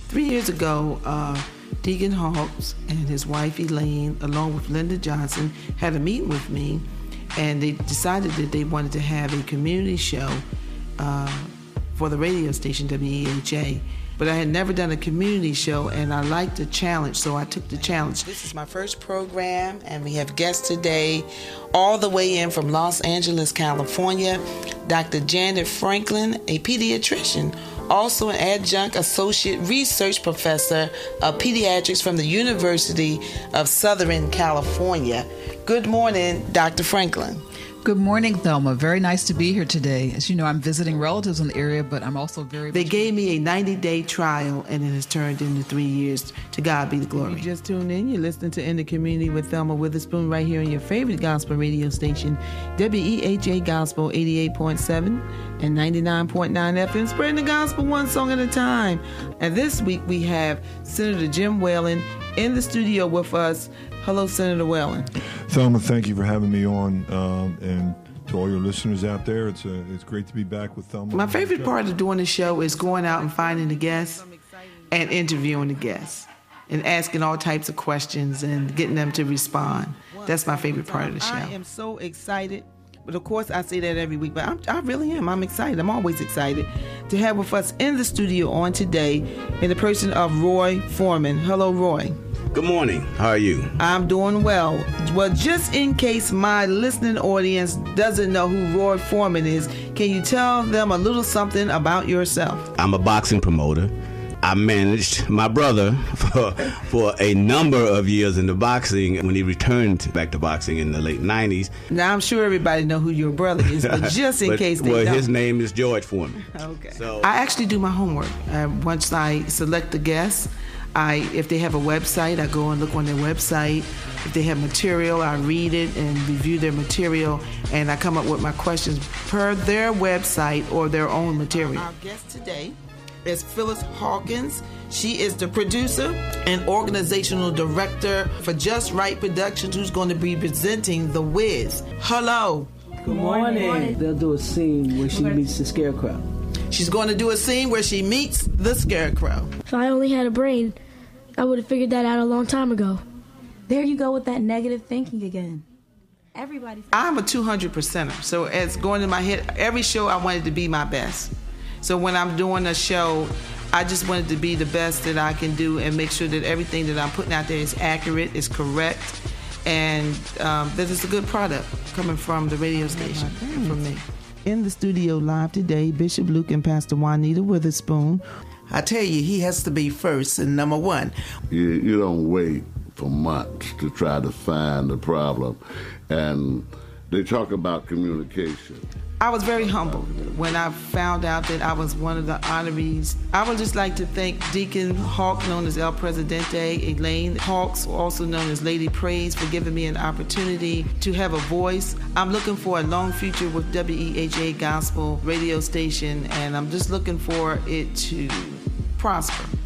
3 years ago, Deacon Hawks and his wife Elaine, along with Linda Johnson, had a meeting with me, and they decided that they wanted to have a community show for the radio station WEHA. But I had never done a community show, and I liked the challenge, so I took the challenge. This is my first program, and we have guests today, all the way in from Los Angeles, California, Dr. Janet Franklin, a pediatrician, also an adjunct associate research professor of pediatrics from the University of Southern California. Good morning, Dr. Franklin. Good morning, Thelma. Very nice to be here today. As you know, I'm visiting relatives in the area, but I'm also They gave me a 90-day trial, and it has turned into 3 years. To God be the glory. You just tuned in. You're listening to In the Community with Thelma Witherspoon right here on your favorite gospel radio station, WEHA Gospel 88.7 and 99.9 FM, spreading the gospel one song at a time. And this week we have Senator Jim Whalen in the studio with us. Hello, Senator Whalen. Thelma, thank you for having me on, and to all your listeners out there, it's great to be back with Thelma. My favorite part of doing the show is going out and finding the guests and interviewing the guests and asking all types of questions and getting them to respond. That's my favorite part of the show. I am so excited. But of course, I say that every week, but I really am. I'm excited. I'm always excited to have with us in the studio on today in the person of Roy Foreman. Hello, Roy. Good morning. How are you? I'm doing well. Well, just in case my listening audience doesn't know who Roy Foreman is, can you tell them a little something about yourself? I'm a boxing promoter. I managed my brother for a number of years in the boxing when he returned back to boxing in the late 90s. Now, I'm sure everybody know who your brother is, but just in case they don't. His name is George Foreman. Okay. So I actually do my homework. Once I select the guests, if they have a website, I go and look on their website. If they have material, I read it and review their material, and I come up with my questions per their website or their own material. Our guest today is Phyllis Hawkins. She is the producer and organizational director for Just Right Productions, who's going to be presenting The Wiz. Hello. Good morning. They'll do a scene where she meets the scarecrow. She's going to do a scene where she meets the scarecrow. If I only had a brain, I would have figured that out a long time ago. There you go with that negative thinking again. I'm a 200%er, so it's going in my head. Every show I wanted to be my best. So when I'm doing a show, I just wanted to be the best that I can do and make sure that everything that I'm putting out there is accurate, is correct, and that it's a good product coming from the radio station and from me. In the studio live today, Bishop Luke and Pastor Juanita Witherspoon. I tell you, he has to be first and number one. You don't wait for months to try to find the problem. And they talk about communication. I was very humbled when I found out that I was one of the honorees. I would just like to thank Deacon Hawk, known as El Presidente, Elaine Hawks, also known as Lady Praise, for giving me an opportunity to have a voice. I'm looking for a long future with WEHA Gospel radio station, and I'm just looking for it to prosper.